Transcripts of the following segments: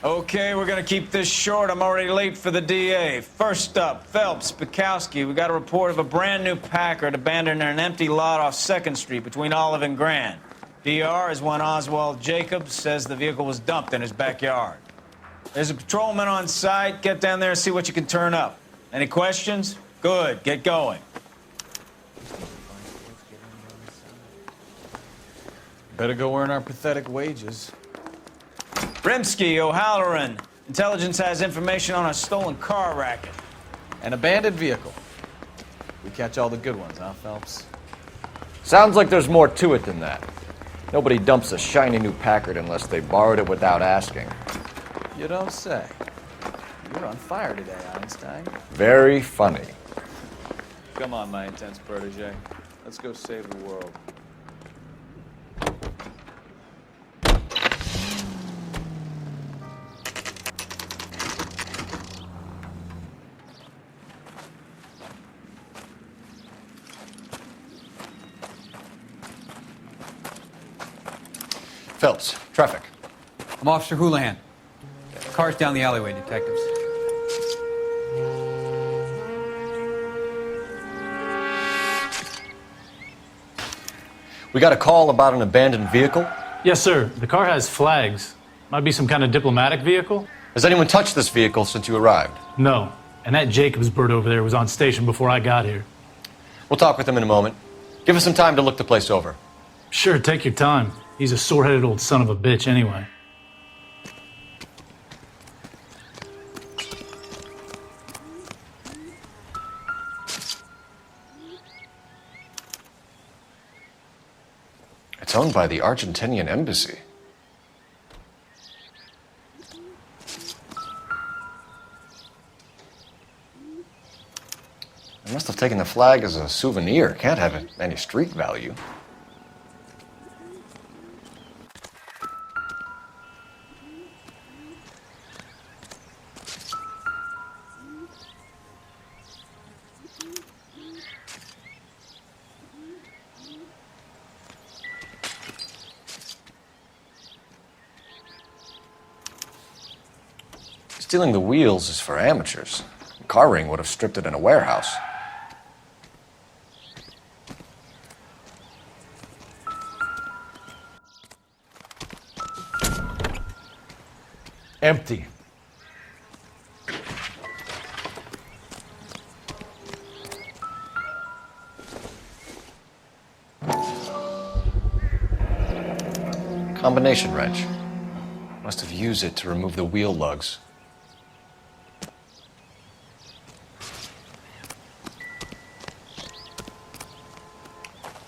Okay, we're gonna keep this short. I'm already late for the DA. First up, Phelps, Bekowsky. We got a report of a brand new Packard abandoned in an empty lot off 2nd Street between Olive and Grand. DR is one Oswald Jacobs says the vehicle was dumped in his backyard. There's a patrolman on site. Get down there and see what you can turn up. Any questions? Good, get going. Better go earn our pathetic wages. Rimsky, O'Halloran. Intelligence has information on a stolen car racket. An abandoned vehicle. We catch all the good ones, huh, Phelps? Sounds like there's more to it than that. Nobody dumps a shiny new Packard unless they borrowed it without asking. You don't say. You're on fire today, Einstein. Very funny. Come on, my intense protege. Let's go save the world. Phelps, traffic. I'm Officer Houlihan. Car's down the alleyway, detectives. We got a call about an abandoned vehicle. Yes, sir. The car has flags. Might be some kind of diplomatic vehicle. Has anyone touched this vehicle since you arrived? No. And that Jacobs bird over there was on station before I got here. We'll talk with him in a moment. Give us some time to look the place over. Sure, take your time. He's a sore-headed old son of a bitch anyway. It's owned by the Argentinian embassy. They must have taken the flag as a souvenir. Can't have any street value. Stealing the wheels is for amateurs. A car ring would have stripped it in a warehouse. Empty. Combination wrench. Must have used it to remove the wheel lugs.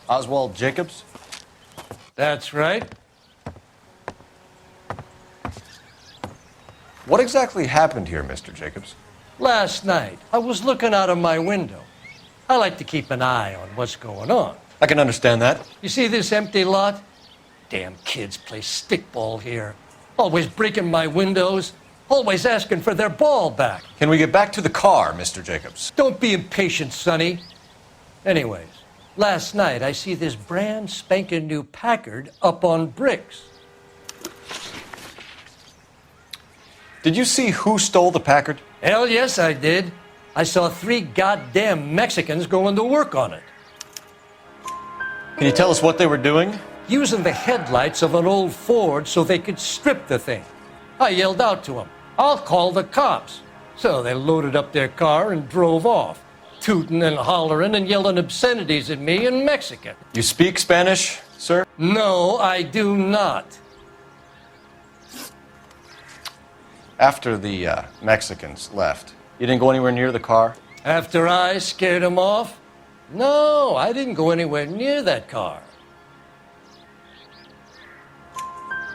Oswald Jacobs? That's right. What exactly happened here, Mr. Jacobs? Last night, I was looking out of my window. I like to keep an eye on what's going on. I can understand that. You see this empty lot? Damn kids play stickball here. Always breaking my windows. Always asking for their ball back. Can we get back to the car, Mr. Jacobs? Don't be impatient, Sonny. Anyways, last night I see this brand spanking new Packard up on bricks. Did you see who stole the Packard? Hell yes, I did. I saw 3 goddamn Mexicans going to work on it. Can you tell us what they were doing? Using the headlights of an old Ford so they could strip the thing. I yelled out to them, "I'll call the cops." So they loaded up their car and drove off, tooting and hollering and yelling obscenities at me in Mexican. You speak Spanish, sir? No, I do not. After the Mexicans left, you didn't go anywhere near the car? After I scared them off? No, I didn't go anywhere near that car.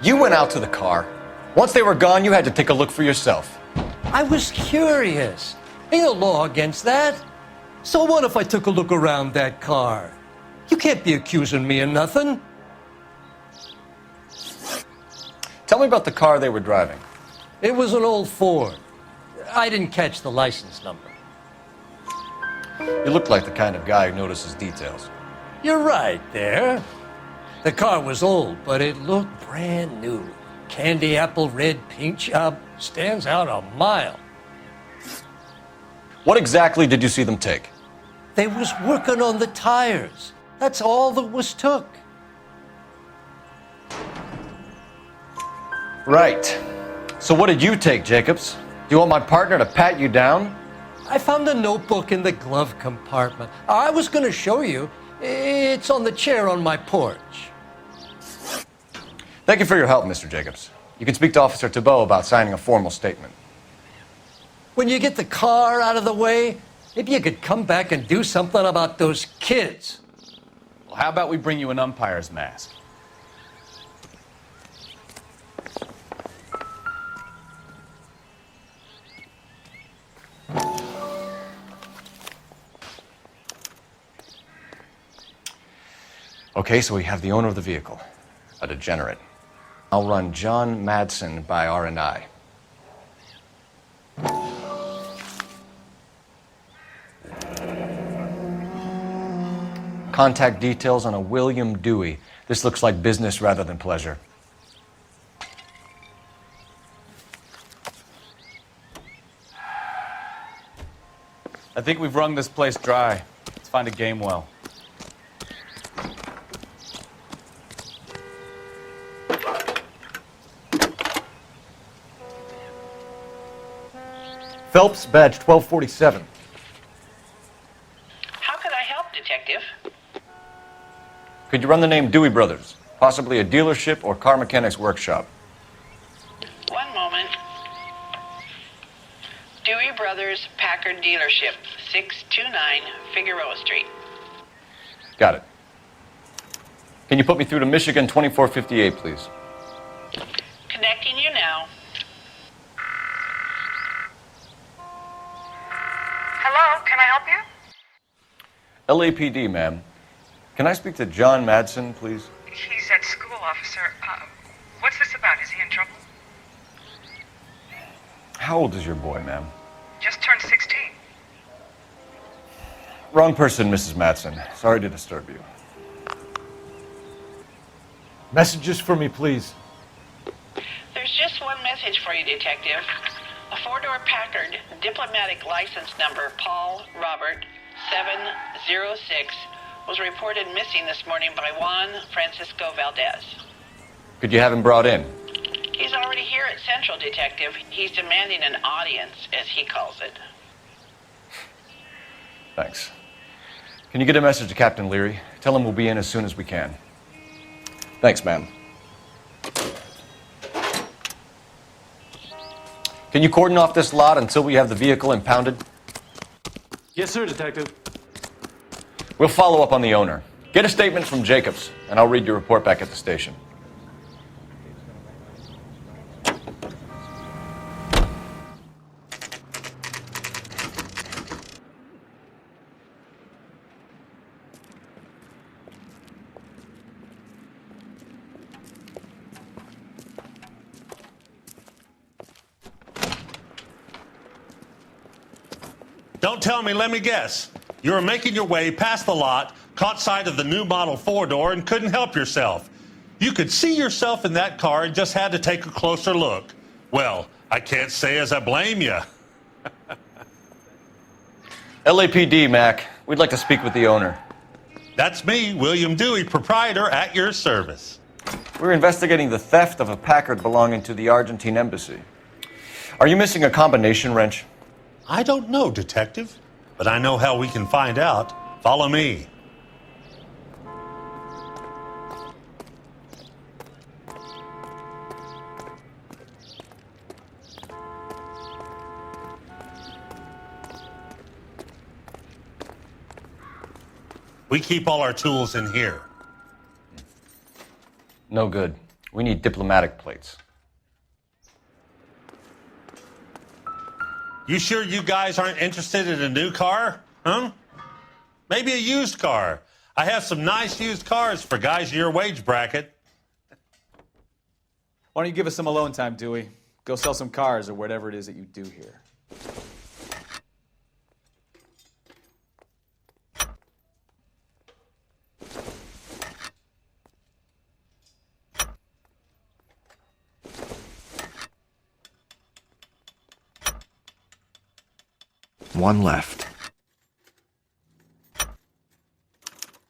You went out to the car. Once they were gone, you had to take a look for yourself. I was curious. Ain't no law against that. So what if I took a look around that car? You can't be accusing me of nothing. Tell me about the car they were driving. It was an old Ford. I didn't catch the license number. You look like the kind of guy who notices details. You're right there. The car was old, but it looked brand new. candy apple red paint job stands out a mile. What exactly did you see them take? They was working on the tires. That's all that was took. Right. So what did you take, Jacobs? Do you want my partner to pat you down? I found a notebook in the glove compartment. I was going to show you. It's on the chair on my porch. Thank you for your help, Mr. Jacobs. You can speak to Officer Thibault about signing a formal statement. When you get the car out of the way, maybe you could come back and do something about those kids. Well, how about we bring you an umpire's mask? Okay, so we have the owner of the vehicle, a degenerate. I'll run John Madsen by R&I. Contact details on a William Dewey. This looks like business rather than pleasure. I think we've wrung this place dry. Let's find a game well. Phelps, badge 1247. How could I help, Detective? Could you run the name Dewey Brothers? Possibly a dealership or car mechanics workshop. One moment. Dewey Brothers Packard Dealership, 629 Figueroa Street. Got it. Can you put me through to Michigan 2458, please? Connecting you now. Hello, can I help you? LAPD, ma'am. Can I speak to John Madsen, please? He's at school, officer. What's this about? Is he in trouble? How old is your boy, ma'am? Just turned 16. Wrong person, Mrs. Madsen. Sorry to disturb you. Messages for me, please. There's just one message for you, Detective. A four-door Packard, diplomatic license number Paul Robert 706, was reported missing this morning by Juan Francisco Valdez. Could you have him brought in? He's already here at Central, Detective. He's demanding an audience, as he calls it. Thanks. Can you get a message to Captain Leary? Tell him we'll be in as soon as we can. Thanks, ma'am. Can you cordon off this lot until we have the vehicle impounded? Yes, sir, Detective. We'll follow up on the owner. Get a statement from Jacobs, and I'll read your report back at the station. Don't tell me, let me guess. You were making your way past the lot, caught sight of the new model four-door, and couldn't help yourself. You could see yourself in that car and just had to take a closer look. Well, I can't say as I blame you. LAPD, Mac. We'd like to speak with the owner. That's me, William Dewey, proprietor, at your service. We're investigating the theft of a Packard belonging to the Argentine embassy. Are you missing a combination wrench? I don't know, Detective, but I know how we can find out. Follow me. We keep all our tools in here. No good. We need diplomatic plates. You sure you guys aren't interested in a new car? Huh? Maybe a used car. I have some nice used cars for guys in your wage bracket. Why don't you give us some alone time, Dewey? Go sell some cars or whatever it is that you do here. One left.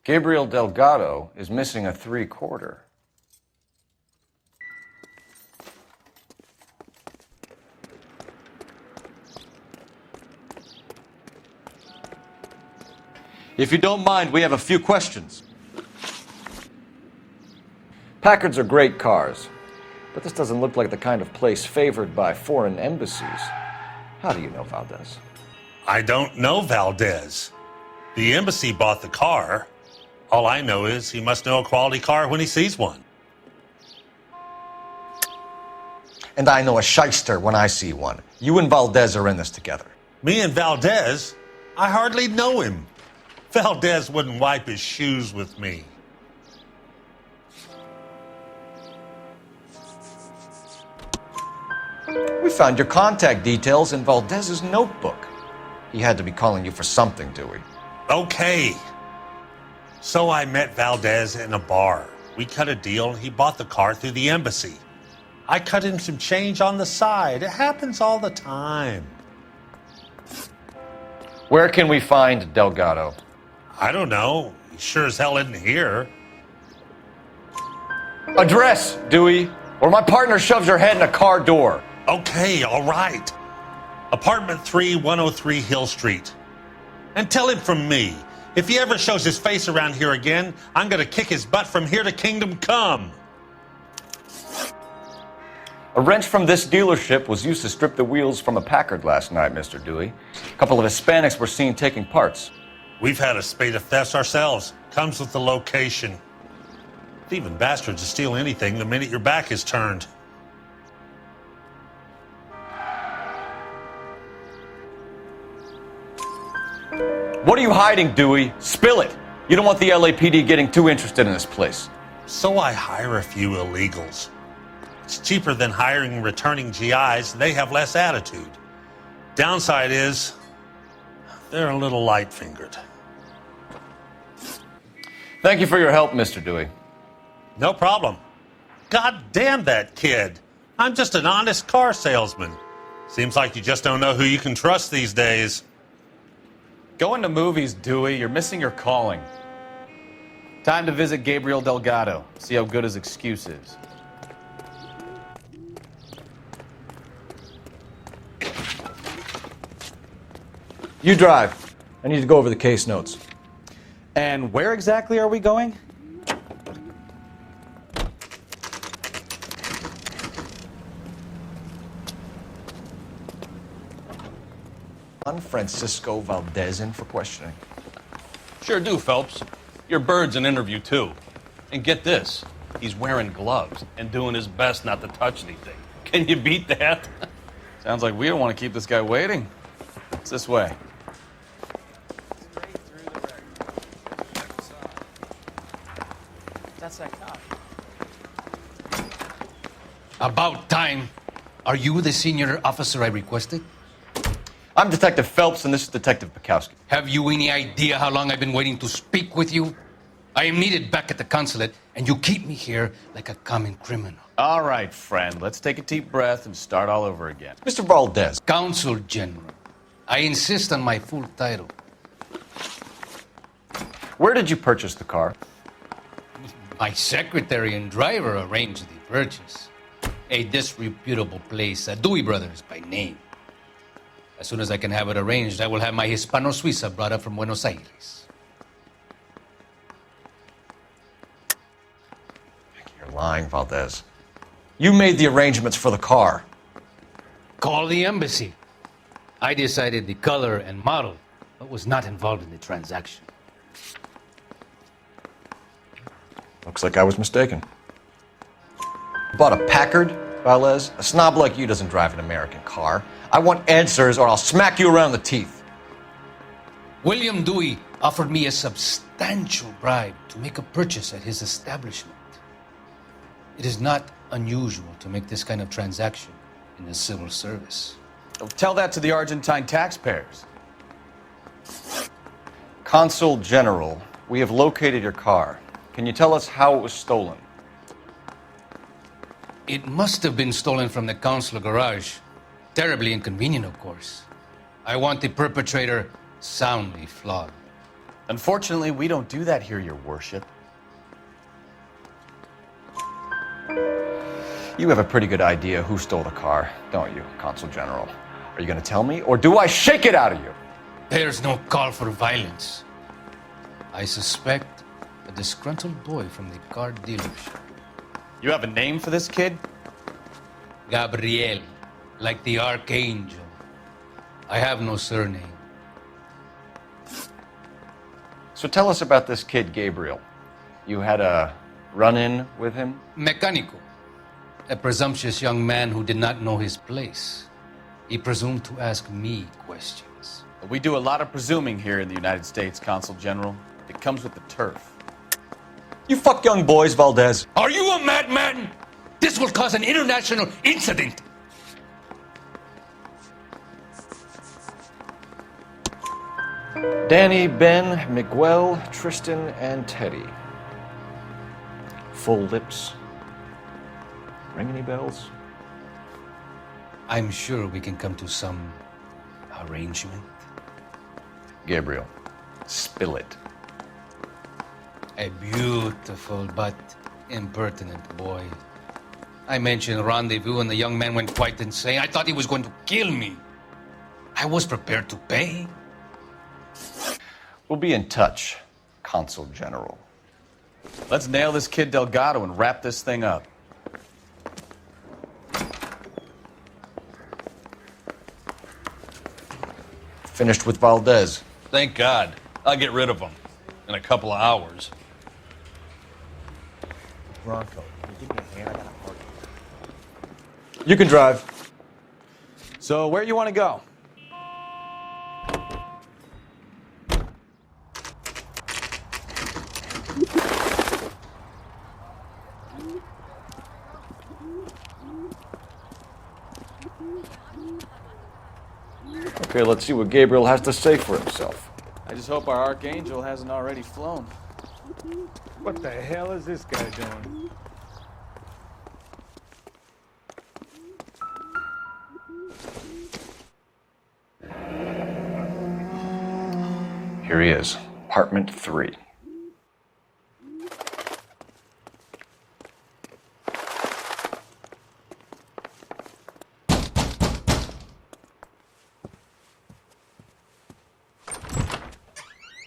Gabriel Delgado is missing a 3/4. If you don't mind, we have a few questions. Packards are great cars, but this doesn't look like the kind of place favored by foreign embassies. How do you know Valdez? I don't know Valdez. The embassy bought the car. All I know is he must know a quality car when he sees one. And I know a shyster when I see one. You and Valdez are in this together. Me and Valdez? I hardly know him. Valdez wouldn't wipe his shoes with me. We found your contact details in Valdez's notebook. He had to be calling you for something, Dewey. Okay. So I met Valdez in a bar. We cut a deal and he bought the car through the embassy. I cut him some change on the side. It happens all the time. Where can we find Delgado? I don't know. He sure as hell isn't here. Address, Dewey, or my partner shoves your head in a car door. Okay, all right. Apartment 3, 103 Hill Street. And tell him from me, if he ever shows his face around here again, I'm going to kick his butt from here to Kingdom Come. A wrench from this dealership was used to strip the wheels from a Packard last night, Mr. Dewey. A couple of Hispanics were seen taking parts. We've had a spate of thefts ourselves. Comes with the location. Thieving bastards to steal anything the minute your back is turned. What are you hiding, Dewey? Spill it. You don't want the LAPD getting too interested in this place. So I hire a few illegals. It's cheaper than hiring returning GIs. They have less attitude. Downside is, they're a little light-fingered. Thank you for your help, Mr. Dewey. No problem. God damn that kid. I'm just an honest car salesman. Seems like you just don't know who you can trust these days. Going to movies, Dewey. You're missing your calling. Time to visit Gabriel Delgado. See how good his excuse is. You drive. I need to go over the case notes. And where exactly are we going? On Francisco Valdez in for questioning. Sure do, Phelps. Your bird's an interview, too. And get this, he's wearing gloves and doing his best not to touch anything. Can you beat that? Sounds like we don't want to keep this guy waiting. It's this way. That's that cop. About time. Are you the senior officer I requested? I'm Detective Phelps, and this is Detective Bekowsky. Have you any idea how long I've been waiting to speak with you? I am needed back at the consulate, and you keep me here like a common criminal. All right, friend. Let's take a deep breath and start all over again. Mr. Valdez. Consul General. I insist on my full title. Where did you purchase the car? My secretary and driver arranged the purchase. A disreputable place, Dewey Brothers by name. As soon as I can have it arranged, I will have my Hispano Suiza brought up from Buenos Aires. You're lying, Valdez. You made the arrangements for the car. Call the embassy. I decided the color and model, but was not involved in the transaction. Looks like I was mistaken. Bought a Packard, Valdez? A snob like you doesn't drive an American car. I want answers or I'll smack you around the teeth. William Dewey offered me a substantial bribe to make a purchase at his establishment. It is not unusual to make this kind of transaction in the civil service. Tell that to the Argentine taxpayers. Consul General, we have located your car. Can you tell us how it was stolen? It must have been stolen from the consular garage. Terribly inconvenient, of course. I want the perpetrator soundly flogged. Unfortunately, we don't do that here, Your Worship. You have a pretty good idea who stole the car, don't you, Consul General? Are you going to tell me, or do I shake it out of you? There's no call for violence. I suspect a disgruntled boy from the car dealership. You have a name for this kid? Gabriel, like the archangel. I have no surname. So tell us about this kid, Gabriel. You had a run-in with him? Mecánico, a presumptuous young man who did not know his place. He presumed to ask me questions. We do a lot of presuming here in the United States, Consul General. It comes with the turf. You fuck young boys, Valdez. Are you a madman? This will cause an international incident. Danny, Ben, Miguel, Tristan, and Teddy. Full lips. Ring any bells? I'm sure we can come to some arrangement. Gabriel, spill it. A beautiful but impertinent boy. I mentioned rendezvous and the young man went quite insane. I thought he was going to kill me. I was prepared to pay. We'll be in touch, Consul General. Let's nail this kid Delgado and wrap this thing up. Finished with Valdez. Thank God. I'll get rid of him in a couple of hours. Bronco, can you give me a hand? I got a party. You can drive. So where you want to go? Okay, let's see what Gabriel has to say for himself. I just hope our archangel hasn't already flown. What the hell is this guy doing? Here he is, apartment 3.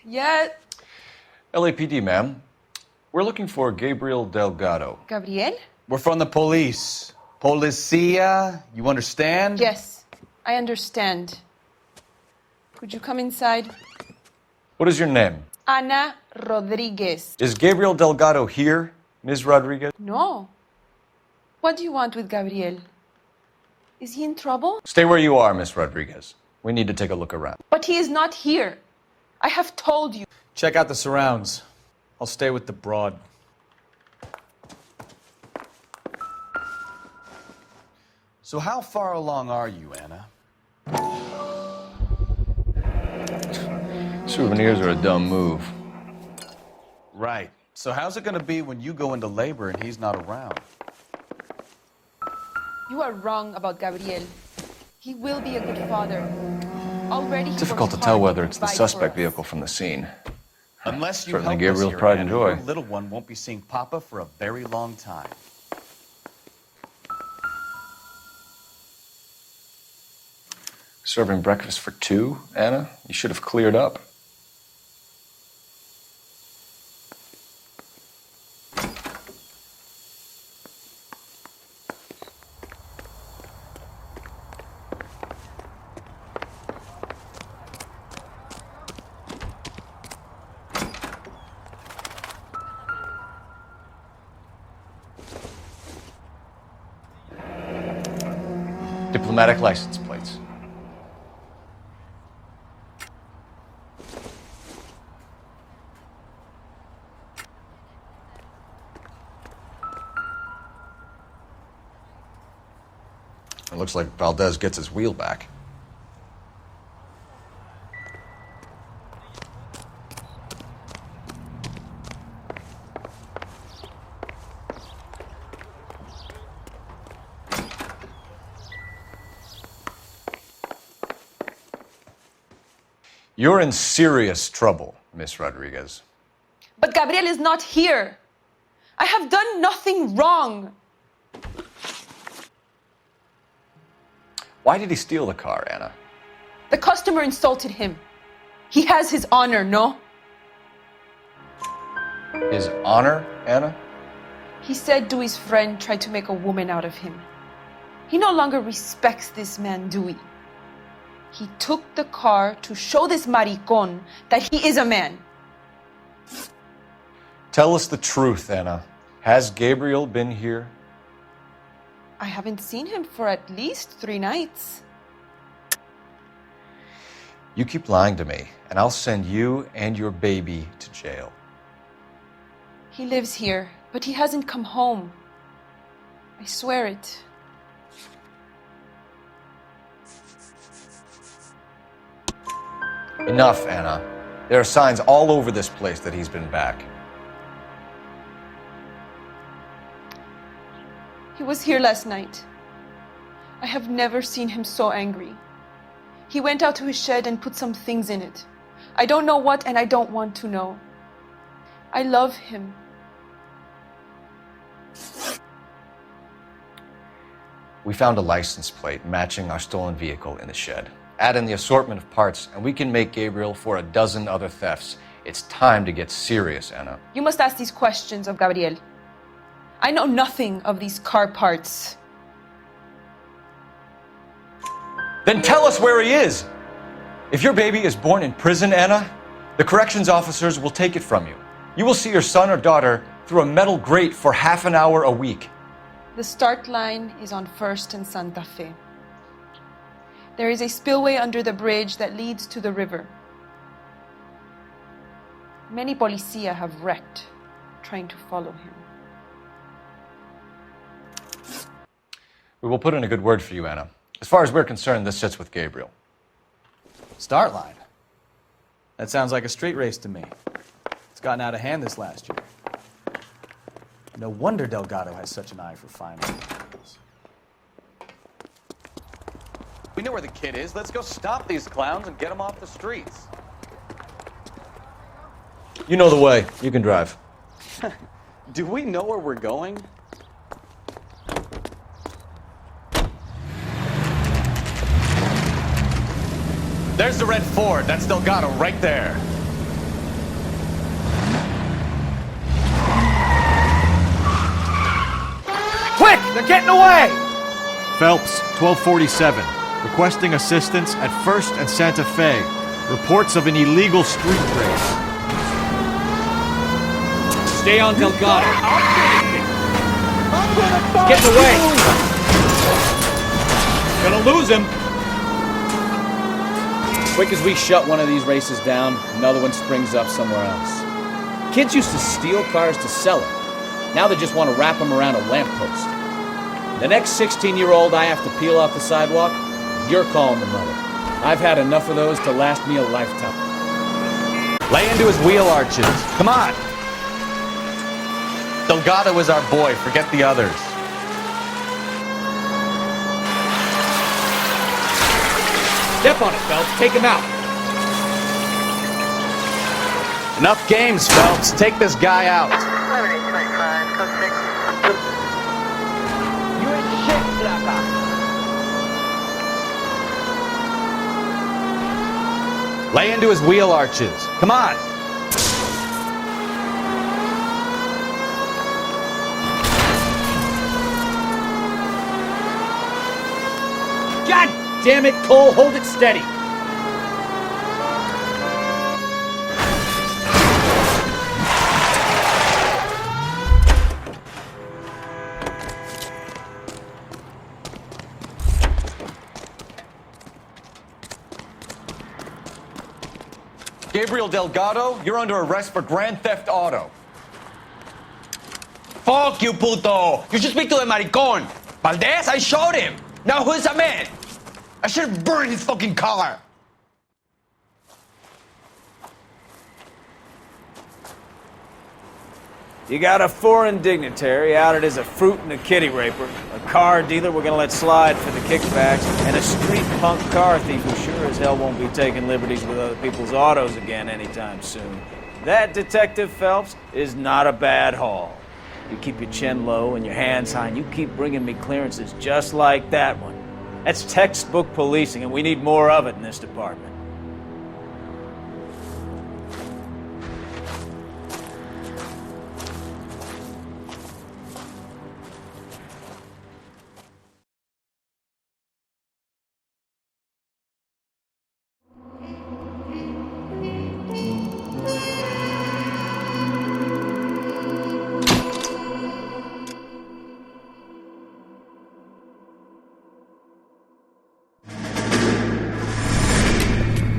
Yeah. LAPD, ma'am. We're looking for Gabriel Delgado. Gabriel? We're from the police. Policia, you understand? Yes, I understand. Could you come inside? What is your name? Ana Rodriguez. Is Gabriel Delgado here, Ms. Rodriguez? No. What do you want with Gabriel? Is he in trouble? Stay where you are, Ms. Rodriguez. We need to take a look around. But he is not here. I have told you. Check out the surrounds. I'll stay with the broad. So how far along are you, Anna? Souvenirs are a dumb move. Right. So how's it going to be when you go into labor and he's not around? You are wrong about Gabriel. He will be a good father. Already he Difficult to works tell hard whether to it's the provide suspect for us. vehicle from the scene. Unless you Certainly help Gabriel's us here, pride and Anna, joy. your little one won't be seeing Papa for a very long time. Serving breakfast for 2, Anna? You should have cleared up. Diplomatic license plates. It looks like Valdez gets his wheel back. You're in serious trouble, Miss Rodriguez. But Gabriel is not here. I have done nothing wrong. Why did he steal the car, Anna? The customer insulted him. He has his honor, no? His honor, Anna? He said Dewey's friend tried to make a woman out of him. He no longer respects this man, Dewey. He took the car to show this maricón that he is a man. Tell us the truth, Anna. Has Gabriel been here? I haven't seen him for at least 3 nights. You keep lying to me, and I'll send you and your baby to jail. He lives here, but he hasn't come home. I swear it. Enough, Anna. There are signs all over this place that he's been back. He was here last night. I have never seen him so angry. He went out to his shed and put some things in it. I don't know what, and I don't want to know. I love him. We found a license plate matching our stolen vehicle in the shed. Add in the assortment of parts, and we can make Gabriel for a dozen other thefts. It's time to get serious, Anna. You must ask these questions of Gabriel. I know nothing of these car parts. Then tell us where he is! If your baby is born in prison, Anna, the corrections officers will take it from you. You will see your son or daughter through a metal grate for half an hour a week. The start line is on 1st and Santa Fe. There is a spillway under the bridge that leads to the river. Many policia have wrecked trying to follow him. We will put in a good word for you, Anna. As far as we're concerned, this sits with Gabriel. Start line. That sounds like a street race to me. It's gotten out of hand this last year. No wonder Delgado has such an eye for fine vehicles. We know where the kid is. Let's go stop these clowns and get them off the streets. You know the way. You can drive. Do we know where we're going? There's the red Ford. That's Delgado right there. Quick! They're getting away! Phelps, 1247. Requesting assistance at 1st and Santa Fe. Reports of an illegal street race. Stay on Delgado. Getting away. Gonna lose him. Quick as we shut one of these races down, another one springs up somewhere else. Kids used to steal cars to sell them. Now they just want to wrap them around a lamppost. The next 16-year-old I have to peel off the sidewalk, you're calling the mother. I've had enough of those to last me a lifetime. Lay into his wheel arches. Come on! Delgado is our boy. Forget the others. Step on it, Phelps. Take him out. Enough games, Phelps. Take this guy out. You ain't shit, Stefan. Lay into his wheel arches. Come on! God damn it, Cole. Hold it steady. Gabriel Delgado, you're under arrest for grand theft auto. Fuck you, puto! You should speak to the maricón. Valdez, I showed him. Now who's the man? I should have burned his fucking car. You got a foreign dignitary outed as a fruit and a kitty raper, a car dealer we're gonna let slide for the kickbacks, and a street punk car thief who sure as hell won't be taking liberties with other people's autos again anytime soon. That, Detective Phelps, is not a bad haul. You keep your chin low and your hands high, and you keep bringing me clearances just like that one. That's textbook policing, and we need more of it in this department.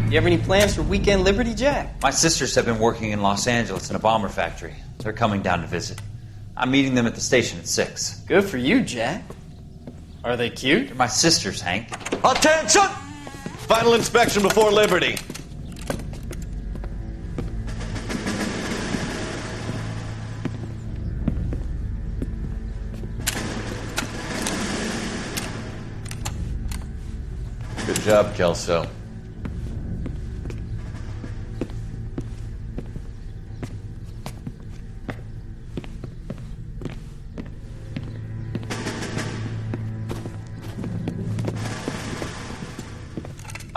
You have any plans for Weekend Liberty, Jack? My sisters have been working in Los Angeles in a bomber factory. They're coming down to visit. I'm meeting them at the station at 6. Good for you, Jack. Are they cute? They're my sisters, Hank. Attention! Final inspection before Liberty. Good job, Kelso.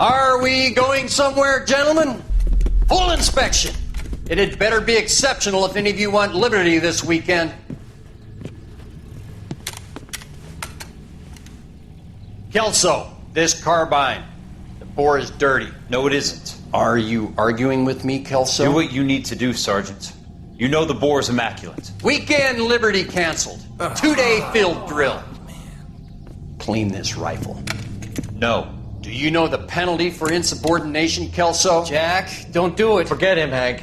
Are we going somewhere, gentlemen? Full inspection. It had better be exceptional if any of you want liberty this weekend. Kelso, this carbine. The bore is dirty. No, it isn't. Are you arguing with me, Kelso? Do what you need to do, Sergeant. You know the bore is immaculate. Weekend Liberty canceled. 2-day field drill. Clean this rifle. No. Do you know the penalty for insubordination, Kelso? Jack, don't do it. Forget him, Hank.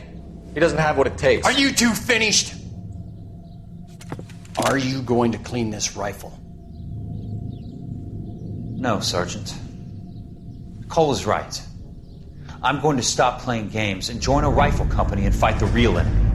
He doesn't have what it takes. Are you two finished? Are you going to clean this rifle? No, Sergeant. Cole is right. I'm going to stop playing games and join a rifle company and fight the real enemy.